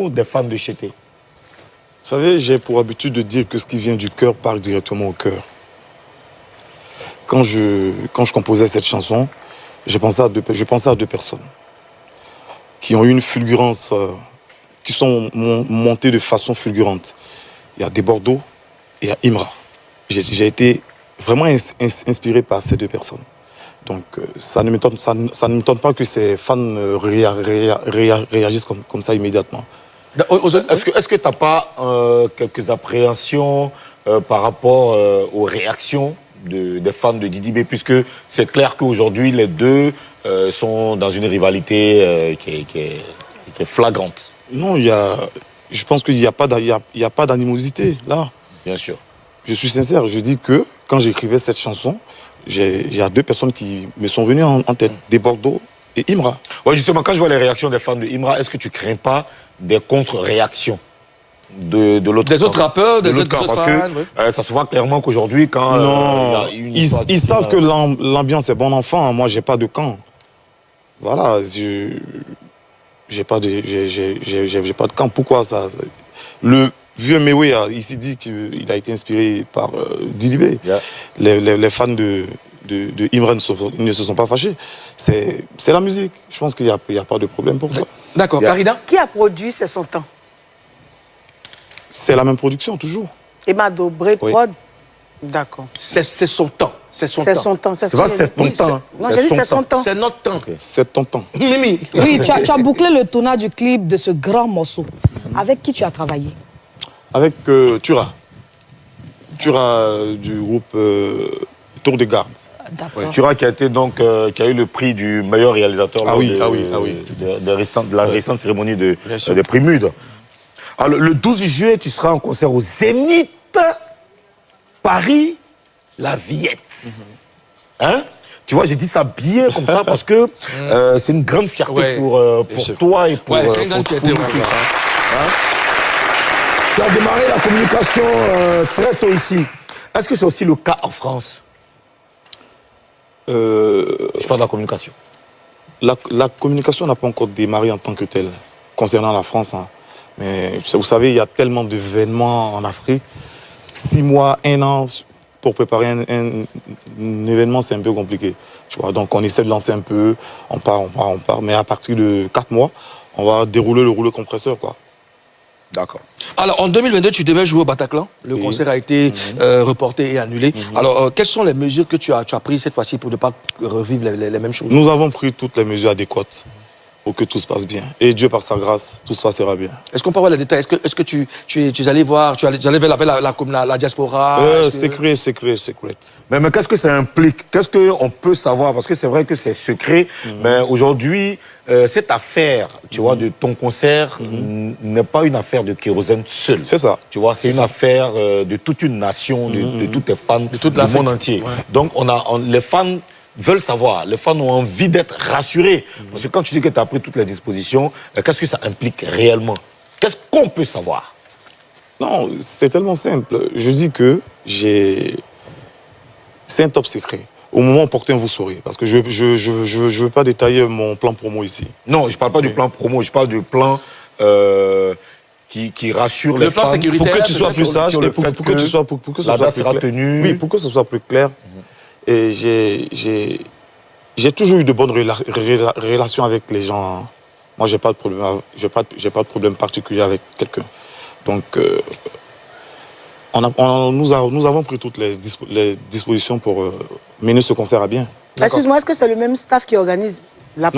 réaction des fans de Chété? Vous savez, j'ai pour habitude de dire que ce qui vient du cœur parle directement au cœur. Quand je composais cette chanson, je pensais à deux personnes qui ont eu une fulgurance, qui sont montées de façon fulgurante. Il y a Desbordeaux et il y a Imra. J'ai été vraiment inspiré par ces deux personnes. Donc ça ne m'étonne pas que ces fans réagissent comme ça immédiatement. Est-ce que tu n'as pas quelques appréhensions par rapport aux réactions des fans de Didi B, puisque c'est clair qu'aujourd'hui, les deux sont dans une rivalité qui est flagrante? Non, je pense qu'il n'y a pas d'animosité, là. Bien sûr. Je suis sincère, je dis que quand j'écrivais cette chanson, il y a deux personnes qui me sont venues en tête, Desbordeaux et Imra. Oui, justement, quand je vois les réactions des fans de Imra, est-ce que tu ne crains pas des contre-réactions de l'autre des autres rappeurs, des autres fans? Parce fans, que ça se voit clairement qu'aujourd'hui, quand non, il y a une ils savent que l'ambiance est bon enfant. Moi, j'ai pas de camp. Voilà, j'ai pas de camp. Pourquoi ça? Le vieux Mewe a ici dit qu'il a été inspiré par Didi B. Yeah. Les fans de Imra ne se sont pas fâchés. C'est la musique. Je pense qu'il n'y a pas de problème pour ça. D'accord, Karina? Qui a produit C'est son temps? C'est la même production, toujours. Emado, Bré-Prod. D'accord. C'est son temps. C'est son C'est temps. son temps. C'est pas c'est ton temps. Non, j'ai dit c'est son temps. C'est notre temps. C'est ton temps. Mimi. Oui, tu as bouclé le tournage du clip de ce grand morceau. Avec qui tu as travaillé? Avec Tura. Tura du groupe Tour de Garde. D'accord. Tura qui a été donc qui a eu le prix du meilleur réalisateur de la récente cérémonie des prix MUD. Alors, le 12 juillet, tu seras en concert au Zénith Paris, la Villette. Hein? Tu vois, j'ai dit ça bien comme ça parce que c'est une grande fierté pour toi et pour c'est une grande fierté. nous tous, hein? Tu as démarré la communication très tôt ici. Est-ce que c'est aussi le cas en France? Je parle de la communication. La communication n'a pas encore démarré en tant que telle, concernant la France. Hein. Mais vous savez, il y a tellement d'événements en Afrique. 6 mois, 1 an, pour préparer un événement, c'est un peu compliqué. Tu vois, donc on essaie de lancer un peu, on part. Mais à partir de 4 mois, on va dérouler le rouleau compresseur, quoi. D'accord. Alors, en 2022, tu devais jouer au Bataclan. Le concert a été reporté et annulé. Alors, quelles sont les mesures que tu as prises cette fois-ci pour ne pas revivre les mêmes choses? Nous avons pris toutes les mesures adéquates pour que tout se passe bien. Et Dieu, par sa grâce, tout se passera bien. Est-ce qu'on peut avoir les détails? Est-ce que tu es allé voir, tu es allé vers la diaspora? Secret. Mais qu'est-ce que ça implique? Qu'est-ce qu'on peut savoir? Parce que c'est vrai que c'est secret, mais aujourd'hui, cette affaire, tu vois, de ton concert n'est pas une affaire de Kérosène seul. C'est ça. Tu vois, c'est une affaire de toute une nation, de tous tes fans, de toute du monde entier. Ouais. Donc, les fans veulent savoir, les fans ont envie d'être rassurés. Parce que quand tu dis que tu as pris toutes les dispositions, qu'est-ce que ça implique réellement? Qu'est-ce qu'on peut savoir? Non, c'est tellement simple. Je dis que c'est un top secret. Au moment opportun, vous saurez. Parce que je veux pas détailler mon plan promo ici. Non, je ne parle pas du plan promo, je parle du plan qui rassure les plan fans. sécuritaire. Pour que tu sois plus sage et pour que ce soit plus clair. Oui, pour que ce soit plus clair. Et j'ai toujours eu de bonnes relations avec les gens. Moi, j'ai pas de problème. J'ai pas de problème particulier avec quelqu'un. Donc, nous avons pris toutes les dispositions pour mener ce concert à bien. Excuse-moi, est-ce que c'est le même staff qui organise la